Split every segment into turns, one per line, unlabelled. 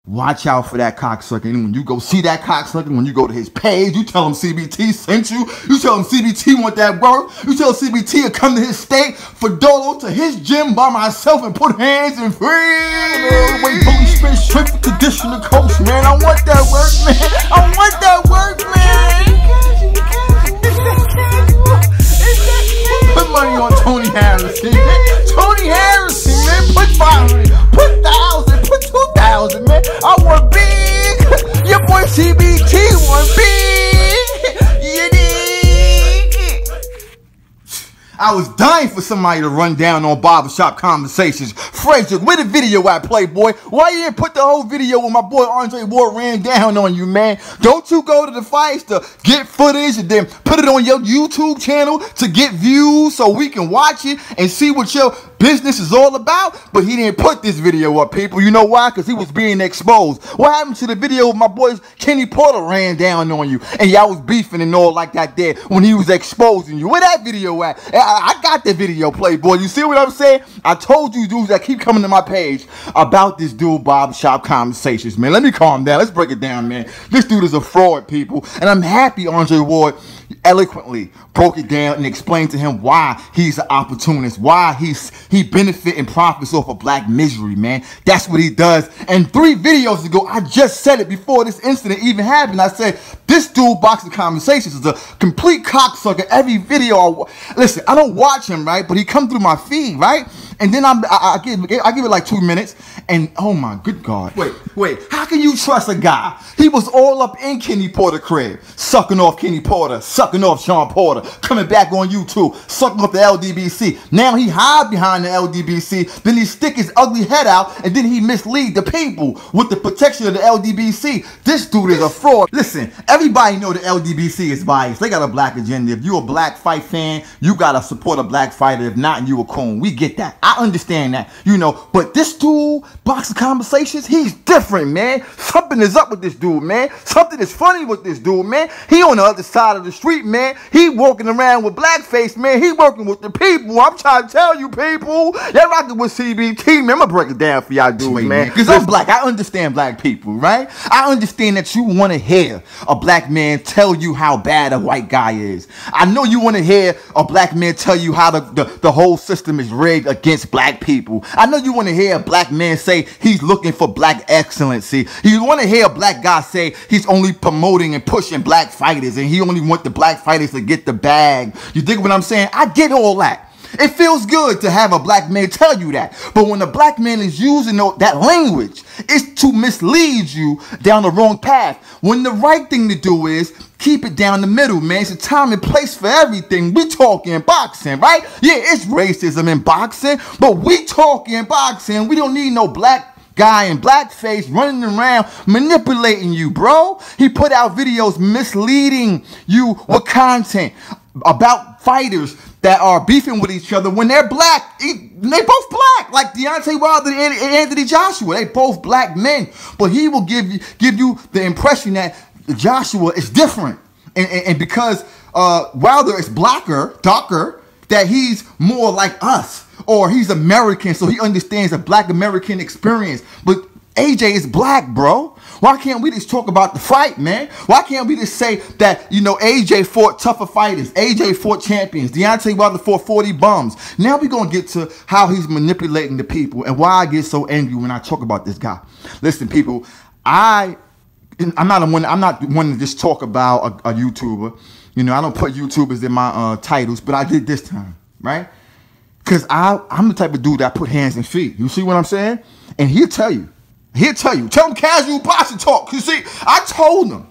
Watch out for that cocksucker. And when you go see that cocksucker, when you go to his page, you tell him CBT sent you. You tell him CBT want that work. You tell CBT to come to his state for Dolo to his gym by myself and put hands in free. Wait, bully spin straight for conditioner coach, man. I want that work, man. I want that work, man. Put money on Tony Harrison, man. Tony Harrison, man. Put 500, put 1,000, put 2,000, man. I want big. Your boy CBT want big. You dig? I was dying for somebody to run down on barbershop conversations. Frederick, where the video at, Playboy? Why you didn't put the whole video when my boy Andre Ward ran down on you, man? Don't you go to the fights to get footage and then put it on your YouTube channel to get views so we can watch it and see what your business is all about? But he didn't put this video up, people. You know why? Because he was being exposed. What happened to the video with my boys Kenny Porter ran down on you and y'all was beefing and all like that there when he was exposing you? Where that video at? I got the video, Playboy. You see what I'm saying? I told you dudes that keep coming to my page about this dude barbershop conversations, man. Let me calm down. Let's break it down, man. This dude is a fraud, people. And I'm happy Andre Ward eloquently broke it down and explained to him why he's an opportunist, why he benefit and profits off of black misery, man. That's what he does. And 3 videos ago, I just said it before this incident even happened. I said, this dude Boxing Conversations is a complete cocksucker. Every video, listen, I don't watch him, right? But he come through my feed, right? And then I give it like 2 minutes, and oh my good God. Wait, how can you trust a guy? He was all up in Kenny Porter crib, sucking off Kenny Porter, sucking off Sean Porter, coming back on YouTube, sucking off the LDBC. Now he hide behind the LDBC, then he stick his ugly head out, and then he mislead the people with the protection of the LDBC. This dude is a fraud. Listen, everybody know the LDBC is biased. They got a black agenda. If you a black fight fan, you gotta support a black fighter. If not, you a coon. We get that. I understand that, you know, but this dude, Boxing Conversations, he's different, man. Something is up with this dude, man. Something is funny with this dude, man. He on the other side of the street, man. He walking around with blackface, man. He working with the people. I'm trying to tell you, people. Y'all rocking with CBT, man. I'm gonna break it down for y'all dudes, man. Because I'm black. I understand black people, right? I understand that you want to hear a black man tell you how bad a white guy is. I know you want to hear a black man tell you how the whole system is rigged against black people. I know you want to hear a black man say he's looking for black excellency. You want to hear a black guy say he's only promoting and pushing black fighters and he only want the black fighters to get the bag. You dig what I'm saying? I get all that. It feels good to have a black man tell you that. But when a black man is using that language, it's to mislead you down the wrong path. When the right thing to do is keep it down the middle, man. It's a time and place for everything. We talking boxing, right? Yeah, it's racism in boxing, but we talking boxing. We don't need no black guy in blackface running around manipulating you, bro. He put out videos misleading you with content about fighters that are beefing with each other when they're black. They both black, like Deontay Wilder and Anthony Joshua. They both black men, but he will give you the impression that Joshua is different, and because Wilder is darker, that he's more like us, or he's American, so he understands a black American experience. But AJ is black, bro. Why can't we just talk about the fight, man? Why can't we just say that, you know, AJ fought tougher fighters, AJ fought champions, Deontay Wilder fought 40 bums. Now we're going to get to how he's manipulating the people and why I get so angry when I talk about this guy. Listen, people, I'm not one to just talk about a YouTuber. You know, I don't put YouTubers in my titles, but I did this time, right? Because I'm the type of dude that put hands and feet. You see what I'm saying? And he'll tell you. Tell him casual boxing talk. You see, I told him,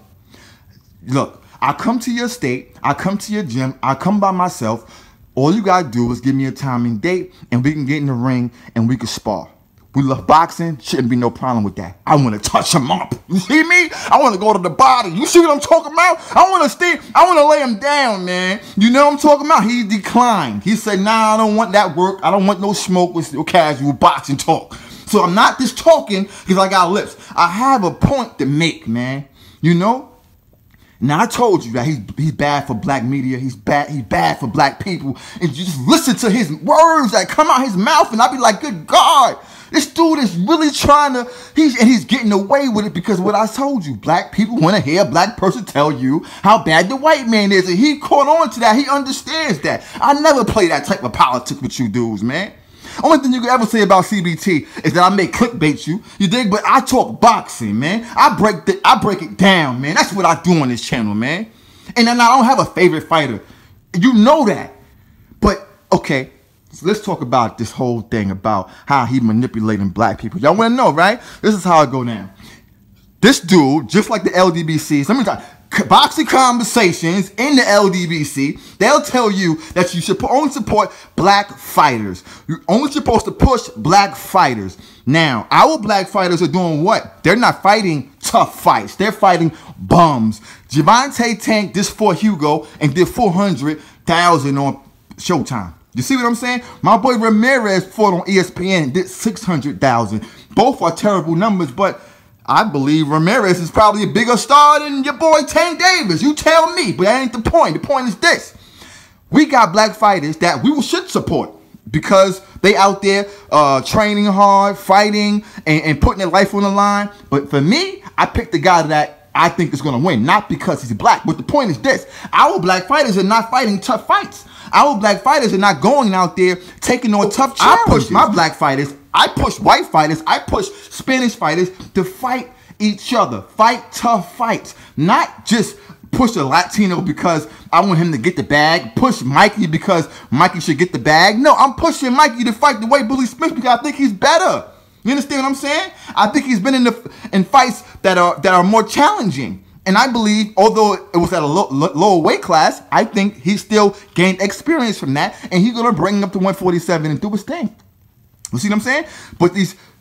look, I come to your state, I come to your gym, I come by myself. All you gotta do is give me a time and date, and we can get in the ring and we can spar. We love boxing, shouldn't be no problem with that. I want to touch him up. You see me? I want to go to the body. You see what I'm talking about? I want to lay him down, man. You know what I'm talking about? He declined. He said, nah, I don't want that work. I don't want no smoke with no casual boxing talk. So I'm not just talking because I got lips. I have a point to make, man. You know? Now, I told you that he's bad for black media. He's bad for black people. And you just listen to his words that come out his mouth, and I be like, good God. This dude is really trying to, he's getting away with it because what I told you, black people want to hear a black person tell you how bad the white man is. And he caught on to that. He understands that. I never play that type of politics with you dudes, man. Only thing you can ever say about CBT is that I may clickbait you. You dig? But I talk boxing, man. I break it down, man. That's what I do on this channel, man. And then I don't have a favorite fighter. You know that. But, okay. So let's talk about this whole thing about how he manipulating black people. Y'all want to know, right? This is how it go down. This dude, just like the LDBC, let me tell you, boxing conversations in the LDBC, they'll tell you that you should only support black fighters. You're only supposed to push black fighters. Now, our black fighters are doing what? They're not fighting tough fights. They're fighting bums. Javante Tank just fought Hugo and did 400,000 on Showtime. You see what I'm saying? My boy Ramirez fought on ESPN and did 600,000. Both are terrible numbers, but I believe Ramirez is probably a bigger star than your boy Tank Davis. You tell me, but that ain't the point. The point is this. We got black fighters that we should support because they out there training hard, fighting, and putting their life on the line. But for me, I picked the guy that I think is going to win, not because he's black. But the point is this. Our black fighters are not fighting tough fights. Our black fighters are not going out there taking on tough challenges. I push my black fighters. I push white fighters. I push Spanish fighters to fight each other. Fight tough fights. Not just push a Latino because I want him to get the bag. Push Mikey because Mikey should get the bag. No, I'm pushing Mikey to fight the way Billy Smith because I think he's better. You understand what I'm saying? I think he's been in fights that are more challenging. And I believe, although it was at a lower weight class, I think he still gained experience from that. And he's going to bring him up to 147 and do his thing. You see what I'm saying?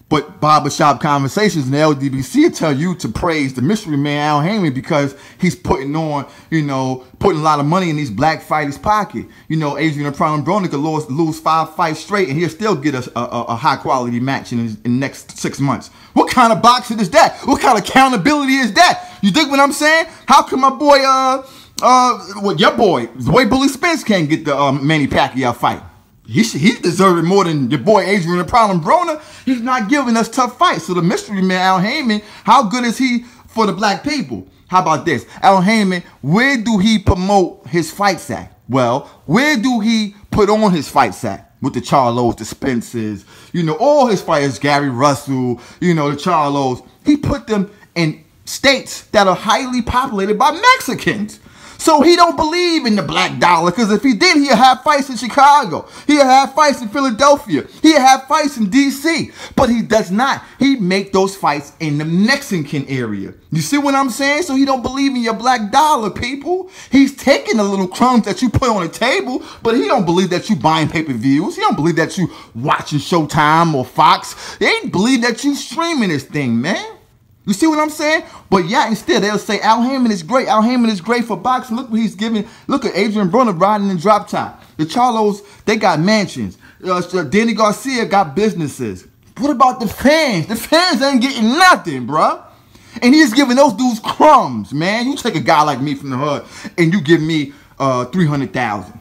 But barbershop conversations in the LDBC will tell you to praise the mystery man, Al Haymon, because he's putting on, putting a lot of money in these black fighters' pocket. Adrian Broner could lose 5 fights straight and he'll still get a high-quality match in the next 6 months. What kind of boxing is that? What kind of accountability is that? You dig what I'm saying? How come my boy, your boy, the way Bully Spence can't get the Manny Pacquiao fight? He's deserving more than your boy Adrian Broner. He's not giving us tough fights. So the mystery man, Al Haymon, how good is he for the black people? How about this? Al Haymon, where do he promote his fights at? Well, where do he put on his fights at? With the Charlos, the Spencers, all his fighters, Gary Russell, the Charlos. He put them in states that are highly populated by Mexicans. So he don't believe in the black dollar, because if he did, he'd have fights in Chicago. He'd have fights in Philadelphia. He'd have fights in D.C. But he does not. He make those fights in the Mexican area. You see what I'm saying? So he don't believe in your black dollar, people. He's taking the little crumbs that you put on the table, but he don't believe that you buying pay-per-views. He don't believe that you watching Showtime or Fox. He ain't believe that you streaming this thing, man. You see what I'm saying? But yeah, instead they'll say Al Haymon is great. Al Haymon is great for boxing. Look what he's giving. Look at Adrian Broner riding in drop top. The Charlos, they got mansions. Danny Garcia got businesses. What about the fans? The fans ain't getting nothing, bruh. And he's giving those dudes crumbs, man. You take a guy like me from the hood and you give me 300,000.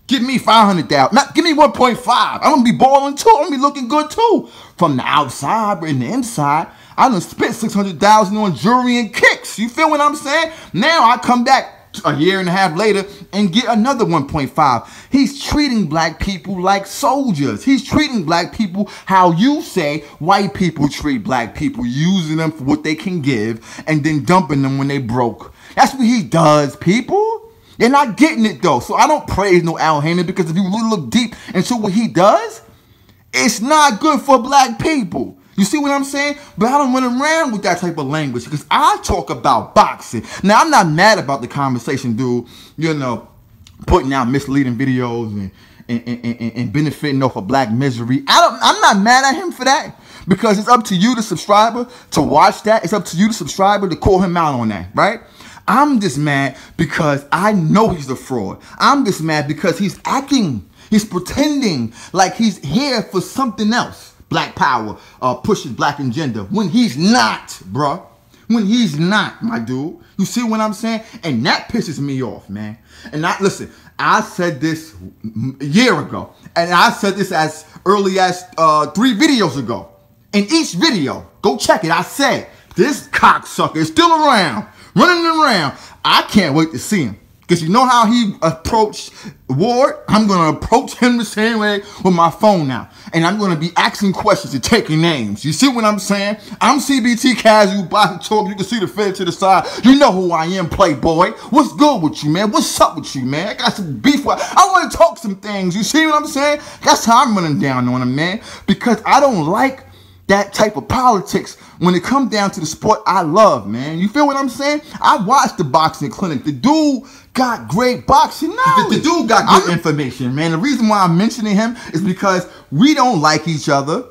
Give me 500,000. Give me 1.5. I'm gonna be balling too. I'm gonna be looking good too. From the outside, but in the inside, I done spent 600,000 on jewelry and kicks. You feel what I'm saying? Now I come back a year and a half later and get another 1.5. He's treating black people like soldiers. He's treating black people how you say white people treat black people, using them for what they can give and then dumping them when they broke. That's what he does, people. You're not getting it though. So I don't praise no Al Haymon, because if you really look deep into what he does, it's not good for black people. You see what I'm saying? But I don't run around with that type of language, because I talk about boxing. Now, I'm not mad about the conversation, dude, putting out misleading videos and benefiting off of black misery. I'm not mad at him for that, because it's up to you, the subscriber, to watch that. It's up to you, the subscriber, to call him out on that, right? I'm just mad because I know he's a fraud. I'm just mad because he's acting, he's pretending like he's here for something else. Black power, pushes black agenda, when he's not, bruh. When he's not, my dude. You see what I'm saying? And that pisses me off, man. And listen, I said this a year ago. And I said this as early as 3 videos ago. In each video, go check it. I said, this cocksucker is still around, running around. I can't wait to see him. Because you know how he approached Ward? I'm going to approach him the same way with my phone now. And I'm going to be asking questions and taking names. You see what I'm saying? I'm CBT Casual, Boxing Talk. You can see the fed to the side. You know who I am, Playboy. What's good with you, man? What's up with you, man? I got some beef. I want to talk some things. You see what I'm saying? That's how I'm running down on him, man. Because I don't like that type of politics when it comes down to the sport I love, man. You feel what I'm saying? I watched the boxing clinic. The dude got great boxing knowledge. The dude got good information, man. The reason why I'm mentioning him is because we don't like each other,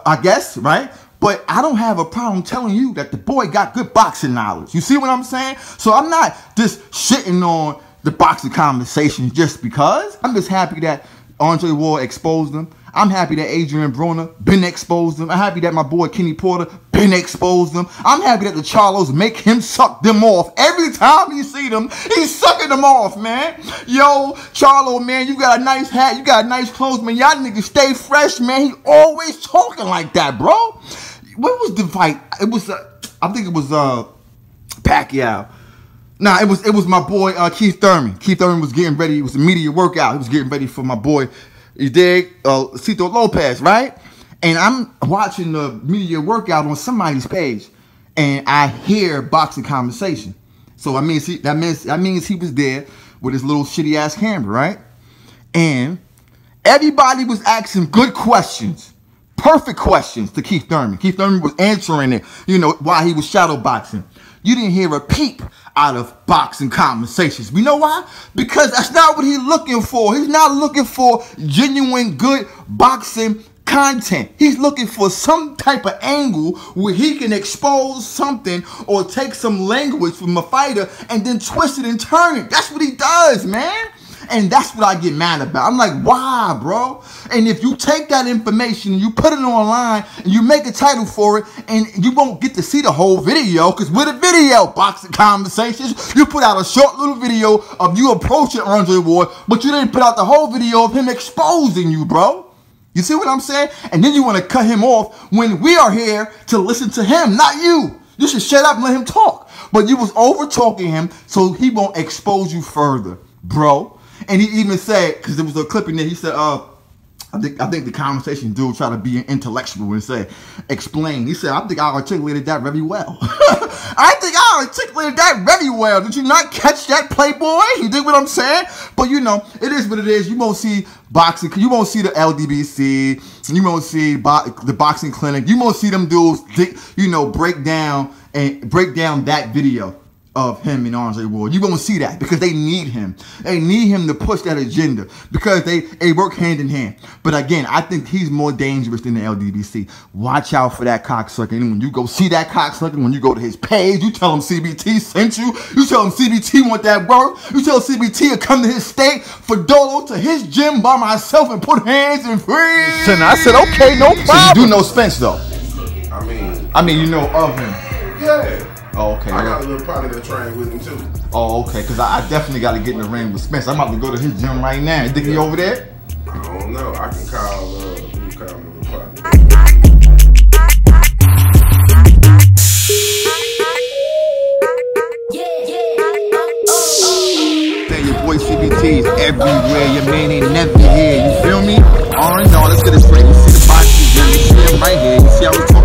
I guess, right? But I don't have a problem telling you that the boy got good boxing knowledge. You see what I'm saying? So I'm not just shitting on the boxing conversation just because. I'm just happy that Andre Ward exposed him. I'm happy that Adrian Broner been exposed him. I'm happy that my boy Kenny Porter been exposed him. I'm happy that the Charlos make him suck them off. Every time you see them, he's sucking them off, man. Yo, Charlo, man, you got a nice hat. You got nice clothes, man. Y'all niggas stay fresh, man. He always talking like that, bro. What was the fight? It was, I think it was Pacquiao. Nah, it was my boy Keith Thurman. Keith Thurman was getting ready. It was a media workout. He was getting ready for my boy, you dig, Cito Lopez, right? And I'm watching the media workout on somebody's page, and I hear boxing conversation. So I mean, that means he was there with his little shitty ass camera, right? And everybody was asking good questions, perfect questions to Keith Thurman. Keith Thurman was answering it, you know, while he was shadow boxing. You didn't hear a peep out of boxing conversations. You know why? Because that's not what he's looking for. He's not looking for genuine good boxing content. He's looking for some type of angle where he can expose something or take some language from a fighter and then twist it and turn it. That's what he does, man. And that's what I get mad about. I'm like, why, bro? And if you take that information and you put it online and you make a title for it and you won't get to see the whole video, because with a video, boxing conversations, you put out a short little video of you approaching Andre Ward, but you didn't put out the whole video of him exposing you, bro. You see what I'm saying? And then you want to cut him off when we are here to listen to him, not you. You should shut up and let him talk. But you was over-talking him so he won't expose you further, bro. And he even said, because there was a clip in there, he said, I think the conversation dude tried to be intellectual and say, explain. He said, I think I articulated that very well. I think I articulated that very well. Did you not catch that, Playboy? You dig what I'm saying? But you know, it is what it is. You won't see boxing. You won't see the LDBC. You won't see the boxing clinic. You won't see them dudes, you know, break down that video of him and Andre Ward. You won't see that because they need him. They need him to push that agenda because they work hand in hand. But again, I think he's more dangerous than the LDBC. Watch out for that cocksucker. And when you go see that cocksucker, when you go to his page, you tell him CBT sent you. You tell him CBT want that work. You tell CBT to come to his state for Dolo to his gym by myself and put hands in freeze. And I said, okay, no problem. So you do know Spence though? I mean, you know of him.
Yeah.
Oh, okay.
I got a little partner that trained with him too.
Oh, okay. Because I definitely got to get in the ring with Spence. I'm about to go to his gym right now. You think he over there?
I don't know. I can call my little partner.
Your boy CBT is everywhere. Your man ain't never here. You feel me? All right, no, let's get it straight. You see the boxing gym. You see him right here. You see how we talking?